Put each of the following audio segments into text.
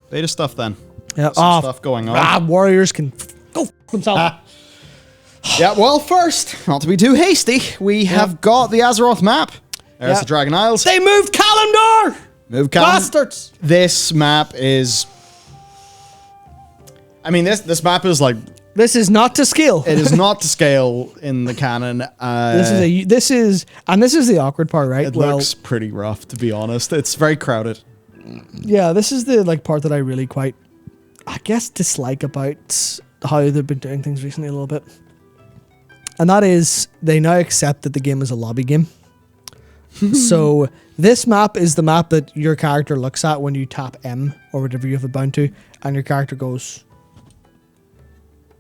Beta stuff then. Yeah. Some stuff going on. Warriors can go f themselves. Yeah, well, first, not to be too hasty, we have got the Azeroth map. There's the Dragon Isles. They moved Kalimdor! Move Bastards! This map is... I mean, this map is like... This is not to scale. It is not to scale in the canon. This is the awkward part, right? It looks pretty rough, to be honest. It's very crowded. Yeah, this is the part that I really quite, I guess, dislike about how they've been doing things recently a little bit. And that is, they now accept that the game is a lobby game. So this map is the map that your character looks at when you tap M or whatever you have it bound to, and your character goes,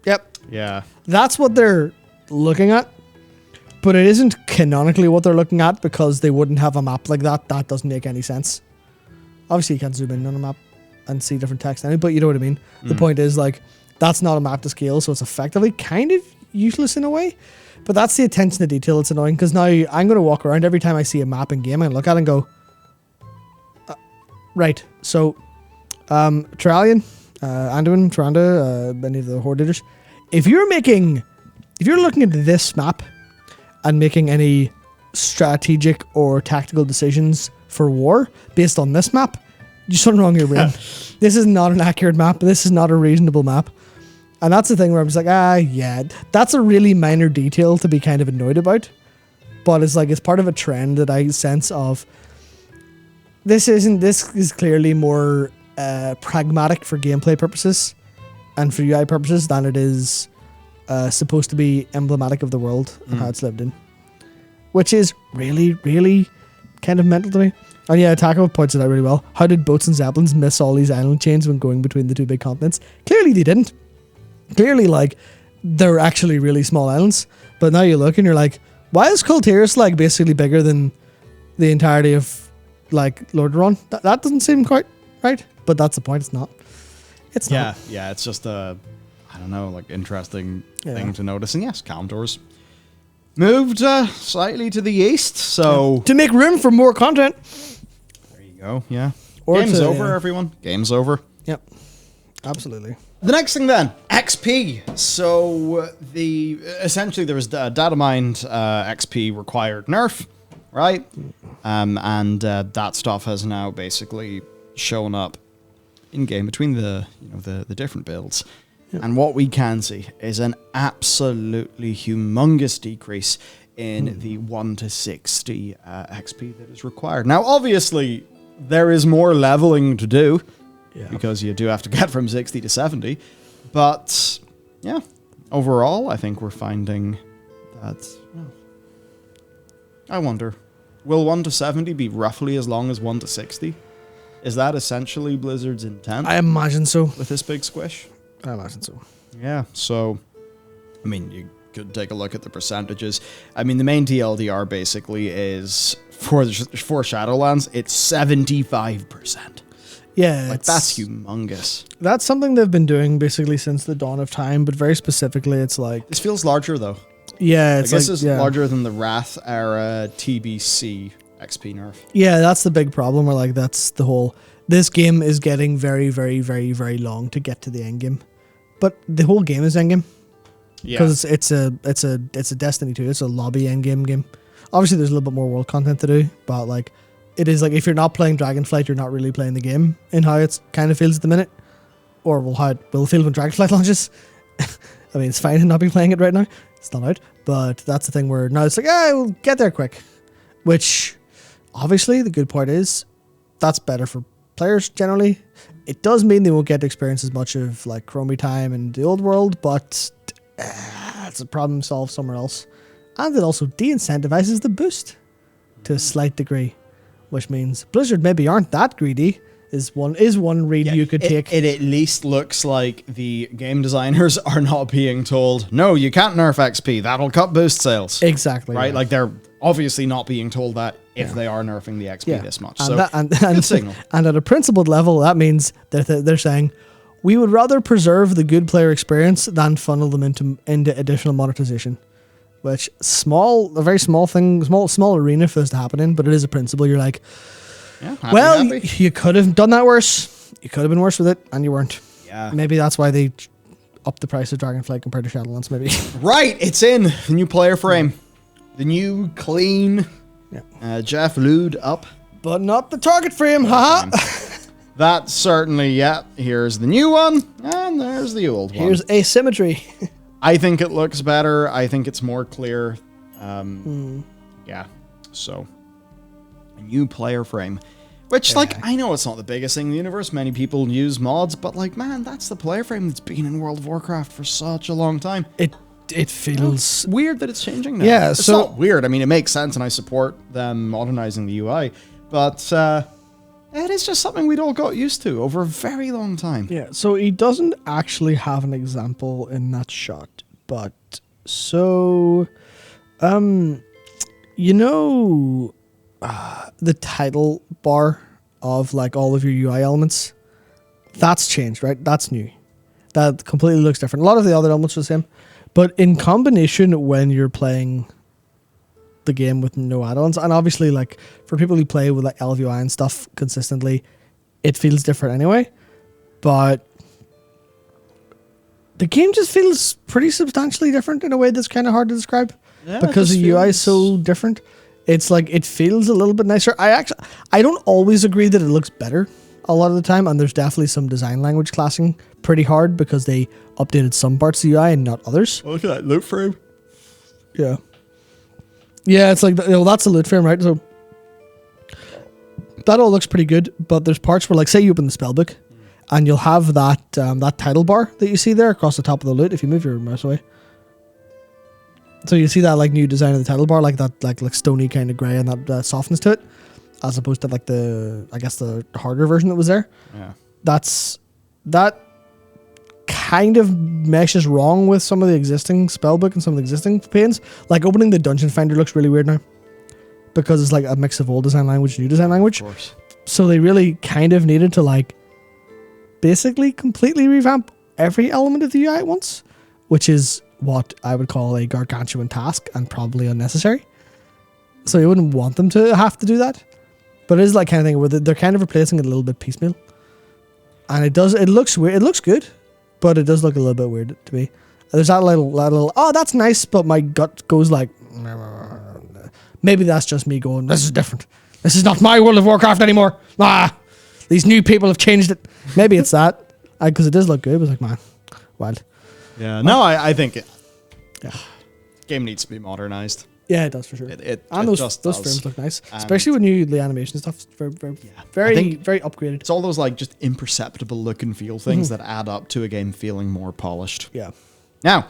yep. Yeah. That's what they're looking at, but it isn't canonically what they're looking at because they wouldn't have a map like that. That doesn't make any sense. Obviously, you can't zoom in on a map and see different text anyway, but you know what I mean. The point is, like, that's not a map to scale, so it's effectively kind of useless in a way. But that's the attention to detail that's annoying, because now I'm going to walk around every time I see a map in game and look at it and go, right, so Terralion, Anduin, Tyrande, any of the Horde leaders, if you're looking at this map and making any strategic or tactical decisions for war based on this map, you're something wrong in your brain. This is not an accurate map. This is not a reasonable map. And that's the thing where I'm just like, yeah, that's a really minor detail to be kind of annoyed about. But it's like, it's part of a trend that I sense of, this is clearly more pragmatic for gameplay purposes and for UI purposes than it is supposed to be emblematic of the world and how it's lived in. Which is really, really kind of mental to me. And yeah, Taco points it out really well. How did boats and zeppelins miss all these island chains when going between the two big continents? Clearly they didn't. Clearly, like, they're actually really small islands. But now you look and you're like, why is Kultiris, like, basically bigger than the entirety of, like, Lordaeron? That doesn't seem quite right. But that's the point. It's not. It's not. Yeah, it's just a, I don't know, like, interesting thing to notice. And yes, Kalimdor's moved slightly to the east, so... To make room for more content. There you go, yeah. Or Game's over, everyone. Game's over. Yep. Absolutely. The next thing then, XP. So essentially there was a data mined XP required nerf, right? And that stuff has now basically shown up in game between the different builds. Yep. And what we can see is an absolutely humongous decrease in the 1 to 60 XP that is required. Now, obviously, there is more leveling to do. Yeah. Because you do have to get from 60 to 70. But, yeah, overall, I think we're finding that... I wonder, will 1 to 70 be roughly as long as 1 to 60? Is that essentially Blizzard's intent? I imagine so. With this big squish? I imagine so. Yeah, so, I mean, you could take a look at the percentages. I mean, the main TLDR basically is, for Shadowlands, it's 75%. Yeah, like, that's humongous. That's something they've been doing basically since the dawn of time, but very specifically, it's like... This feels larger, though. Yeah, it's like... This is larger than the Wrath era TBC XP nerf. Yeah, that's the big problem, where, like, that's the whole... This game is getting very, very, very, very long to get to the end game. But the whole game is end game. Yeah. Because it's a Destiny 2, it's a lobby end game. Obviously, there's a little bit more world content to do, but, like... It is like, if you're not playing Dragonflight, you're not really playing the game in how it kind of feels at the minute. Or how it will feel when Dragonflight launches. I mean, it's fine to not be playing it right now. It's not out. But that's the thing where now it's like, we'll get there quick. Which, obviously, the good part is, that's better for players generally. It does mean they won't get to experience as much of, like, Chromie time in the old world, but it's a problem solved somewhere else. And it also de-incentivizes the boost to a slight degree. Which means Blizzard maybe aren't that greedy, is one read you could take. It at least looks like the game designers are not being told, no, you can't nerf XP, that'll cut boost sales. Exactly. Right? Yeah. Like, they're obviously not being told that if they are nerfing the XP this much. Good signal. And at a principled level, that means they're saying, we would rather preserve the good player experience than funnel them into additional monetization. Which, a very small thing, small arena for this to happen in, but it is a principle. You're like, you could have done that worse. You could have been worse with it, and you weren't. Yeah. Maybe that's why they upped the price of Dragonflight compared to Shadowlands, maybe. Right, it's in the new player frame. The new, clean, Jeff Lude up. But not the target frame, haha. That certainly, yeah. Here's the new one, and there's the old one. Here's asymmetry. I think it looks better. I think it's more clear. Yeah, so a new player frame. Which, like, I know it's not the biggest thing in the universe. Many people use mods, but, like, man, that's the player frame that's been in World of Warcraft for such a long time. It feels weird that it's changing now. Yeah, it's so not weird. I mean, it makes sense, and I support them modernizing the UI, but it is just something we'd all got used to over a very long time. Yeah, so he doesn't actually have an example in that shot, but so, you know, the title bar of like all of your UI elements, that's changed, right? That's new. That completely looks different. A lot of the other elements are the same, but in combination when you're playing the game with no add-ons, and obviously like for people who play with like LVI and stuff consistently, it feels different anyway, but the game just feels pretty substantially different in a way that's kind of hard to describe, because the UI is so different. It's like it feels a little bit nicer. I don't always agree that it looks better a lot of the time, and there's definitely some design language classing pretty hard because they updated some parts of the UI and not others. Oh, look at that loot frame. Yeah. Yeah, it's like, that's a loot frame, right? So that all looks pretty good, but there's parts where, like, say you open the spellbook, and you'll have that that title bar that you see there across the top of the loot if you move your mouse away. So you see that like new design of the title bar, like that like stony kind of grey and that softness to it, as opposed to like the harder version that was there. Yeah. That kind of meshes wrong with some of the existing spellbook and some of the existing panes. Like opening the dungeon finder looks really weird now, because it's like a mix of old design language, new design language. Of course. So they really kind of needed to like basically completely revamp every element of the UI at once, which is what I would call a gargantuan task and probably unnecessary. So you wouldn't want them to have to do that, but it is like kind of thing where they're kind of replacing it a little bit piecemeal, and it looks weird. It looks good, but it does look a little bit weird to me. There's that little oh, that's nice, but my gut goes like, maybe that's just me going, this is different. This is not my World of Warcraft anymore. These new people have changed it. Maybe it's that, because it does look good. It was like, man, wild. Yeah, no, I think game needs to be modernized. Yeah, it does for sure. And those frames look nice, especially with new the animation stuff. Very upgraded. It's all those like just imperceptible look and feel things that add up to a game feeling more polished. Yeah. Now,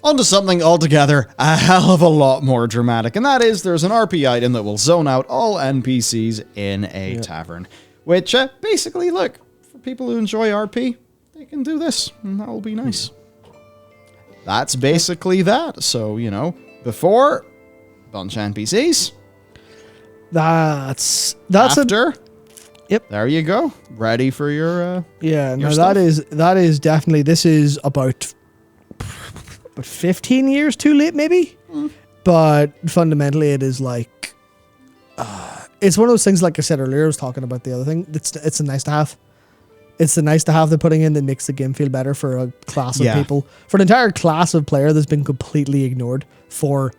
onto something altogether a hell of a lot more dramatic, and that is there's an RP item that will zone out all NPCs in a tavern, which basically, look, for people who enjoy RP, they can do this, and that will be nice. That's basically that. So, you know, before, bunch of NPCs. That's after. Yep. There you go. Ready for your no, stuff. that is definitely, this is about 15 years too late maybe. But fundamentally it is like it's one of those things, like I said earlier, I was talking about the other thing. It's a nice to have. It's the nice to have they're putting in that makes the game feel better for a class of people, for an entire class of player that's been completely ignored for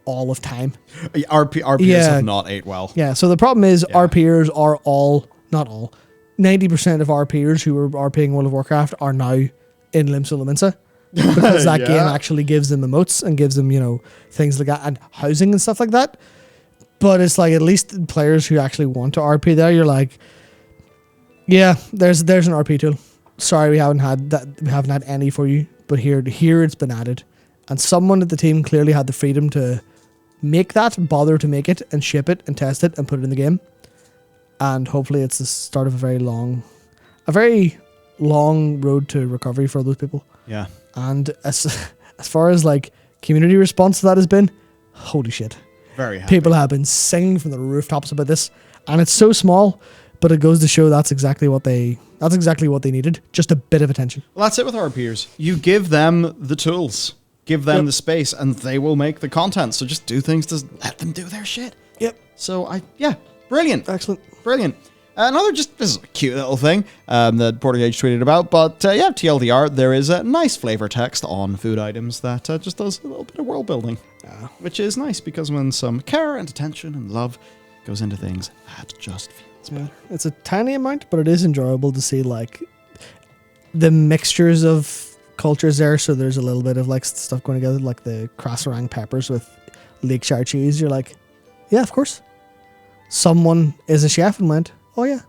all of time. RPers have not ate well. Yeah, so the problem is RPers are not all, 90% of RPers who are RPing World of Warcraft are now in Limsa Lominsa, because that game actually gives them emotes and gives them, you know, things like that and housing and stuff like that. But it's like, at least players who actually want to RP there, you're like, yeah, there's an RP tool. Sorry, we haven't had any for you, but here it's been added, and someone at the team clearly had the freedom to make that, bother to make it and ship it and test it and put it in the game, and hopefully it's the start of a very long road to recovery for those people. Yeah, and as far as like community response to that has been, holy shit, very happy. People have been singing from the rooftops about this, and it's so small. But it goes to show that's exactly what they needed. Just a bit of attention. Well, that's it with RPers. You give them the tools, give them the space, and they will make the content. So just do things to let them do their shit. Yep. So brilliant. Excellent. Brilliant. Another this is a cute little thing that Portergage tweeted about, but yeah, TLDR, there is a nice flavor text on food items that just does a little bit of world building, which is nice because when some care and attention and love goes into things, that just feels better. It's a tiny amount, but it is enjoyable to see like the mixtures of cultures there. So there's a little bit of like stuff going together, like the crasserang peppers with Lakeshire cheese. You're like, yeah, of course. Someone is a chef and went, oh yeah.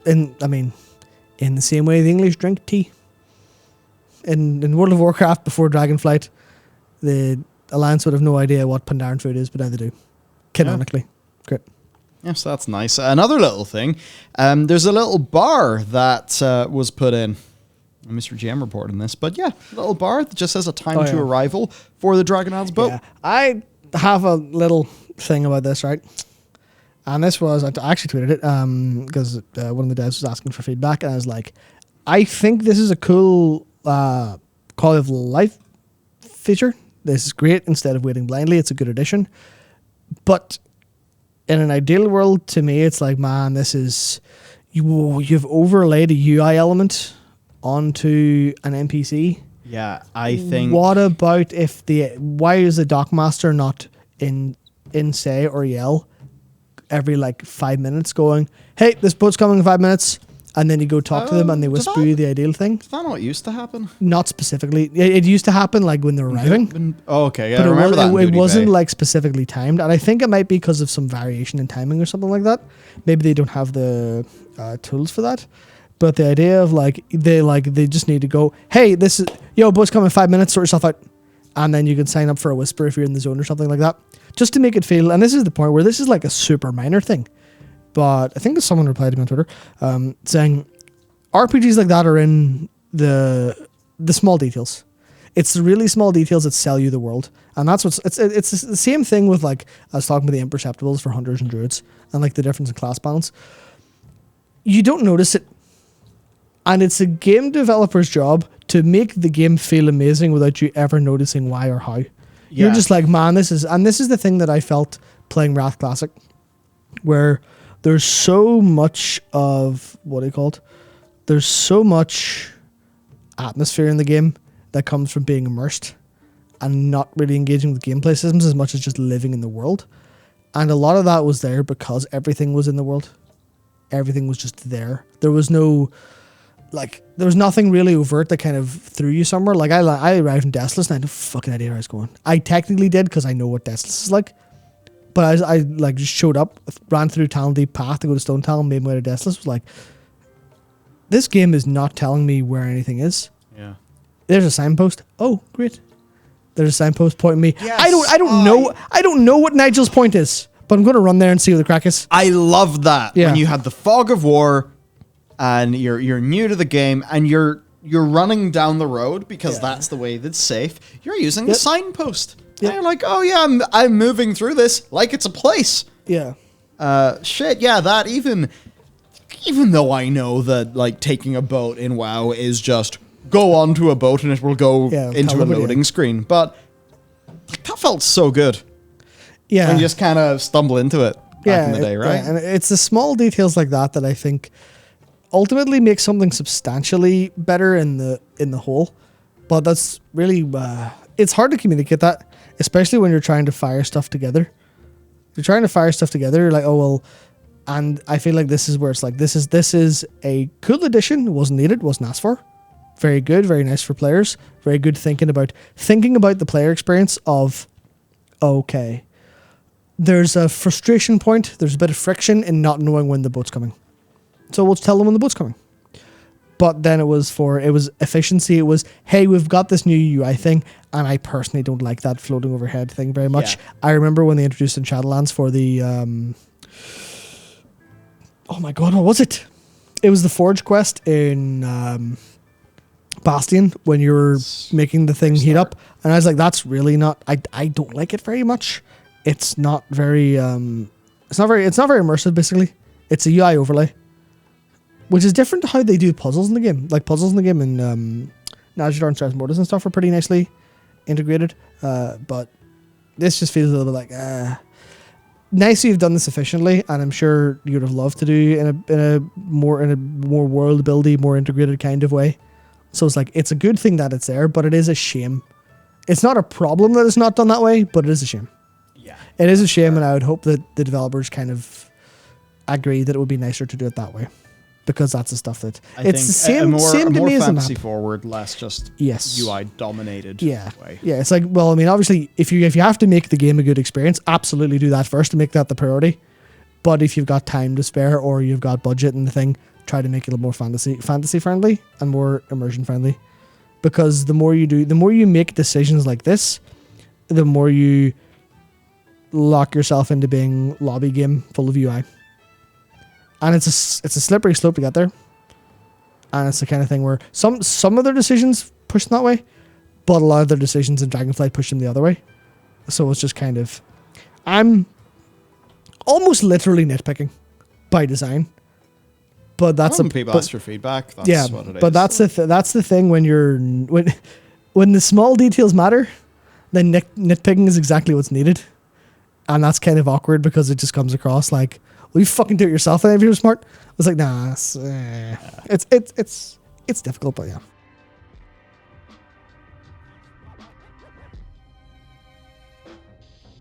In the same way the English drink tea. In World of Warcraft before Dragonflight, the Alliance would have no idea what Pandaren food is, but now they do. Canonically. Yeah. Great. Yes, that's nice. Another little thing, there's a little bar that was put in. Mr. GM reporting this, but yeah, a little bar that just says a time to arrival for the Dragonauts boat. Yeah. I have a little thing about this, right? And this was, I actually tweeted it because one of the devs was asking for feedback, and I was like, I think this is a cool quality of life feature. This is great. Instead of waiting blindly, it's a good addition. But in an ideal world, to me, it's like, man, this is, you've overlaid a UI element onto an NPC. Yeah, I think. What about if why is the dockmaster not in say or yell every like 5 minutes going, hey, this boat's coming in 5 minutes, and then you go talk to them and they whisper you the ideal thing? Is that not what used to happen? Not specifically. It used to happen like when they're arriving. Oh, okay, yeah, but I remember that. It wasn't like specifically timed, and I think it might be because of some variation in timing or something like that. Maybe they don't have the tools for that. But the idea of they just need to go, hey, this is boat's coming in 5 minutes, sort yourself out, and then you can sign up for a whisper if you're in the zone or something like that, just to make it feel. And this is the point where this is like a super minor thing, but I think that someone replied to me on Twitter saying RPGs like that are in the small details. It's the really small details that sell you the world, and that's it's the same thing with like I was talking about the imperceptibles for hunters and druids and like the difference in class balance. You don't notice it. And it's a game developer's job to make the game feel amazing without you ever noticing why or how. Yeah. You're just like, man, this is the thing that I felt playing Wrath Classic, where there's so much of, there's so much atmosphere in the game that comes from being immersed and not really engaging with gameplay systems as much as just living in the world. And a lot of that was there because everything was in the world. Everything was just there. There was no... there was nothing really overt that kind of threw you somewhere. Like, I arrived in Deathless and I had no fucking idea where I was going. I technically did because I know what Deathless is like. But I just showed up, ran through Talon Deep Path to go to Stone Talon, made my way to Deathless. Was like, this game is not telling me where anything is. Yeah. There's a signpost. Oh, great. There's a signpost pointing me. Yes, I don't know what Nigel's point is, but I'm going to run there and see what the crack is. I love that. Yeah. When you had the fog of war and you're new to the game and you're running down the road because that's the way that's safe. You're using the signpost. And you're like, oh yeah, I'm moving through this like it's a place. Yeah. Shit, yeah, that even though I know that like taking a boat in WoW is just go onto a boat and it will go into a loading screen, but that felt so good. Yeah. And you just kind of stumble into it back in the day, right? Yeah, and it's the small details like that I think ultimately make something substantially better in the whole. But that's really it's hard to communicate that, especially when you're trying to fire stuff together. You're trying to fire stuff together, you're like, oh well, and I feel like this is where it's like this is a cool addition. It wasn't needed, wasn't asked for. Very good, very nice for players. Very good thinking about the player experience of, okay, there's a frustration point, there's a bit of friction in not knowing when the boat's coming. So we'll tell them when the boat's coming. But then it was efficiency. It was, hey, we've got this new UI thing, and I personally don't like that floating overhead thing very much. Yeah. I remember when they introduced in Shadowlands for the, oh my god, what was it? It was the Forge quest in Bastion when you were making the thing heat up, and I was like, that's really not. I don't like it very much. It's not very. It's not very immersive. Basically, it's a UI overlay. Which is different to how they do puzzles in the game. Like puzzles in the game in Nazadar and Stress Mortis and stuff are pretty nicely integrated. But this just feels a little bit like, nice you've done this efficiently, and I'm sure you'd have loved to do in a more world buildy, more integrated kind of way. So it's like, it's a good thing that it's there, but it is a shame. It's not a problem that it's not done that way, but it is a shame. Yeah, it is a shame, and I would hope that the developers kind of agree that it would be nicer to do it that way, because that's the stuff that it's the same. Same to me as a map. Fantasy forward, less just UI dominated. Way. Yeah. It's like, well, I mean, obviously, if you have to make the game a good experience, absolutely do that first and make that the priority. But if you've got time to spare or you've got budget and the thing, try to make it a little more fantasy friendly and more immersion friendly, because the more you do, the more you make decisions like this, the more you lock yourself into being lobby game full of UI. And it's a slippery slope to get there. And it's the kind of thing where some of their decisions push them that way, but a lot of their decisions in Dragonflight push them the other way. So it's just kind of, I'm almost literally nitpicking by design. But that's people ask for feedback. That's what it is. But that's the thing when when the small details matter, then nitpicking is exactly what's needed. And that's kind of awkward because it just comes across like, well, you fucking do it yourself. And if you're smart, it's like, nah, it's difficult, but yeah.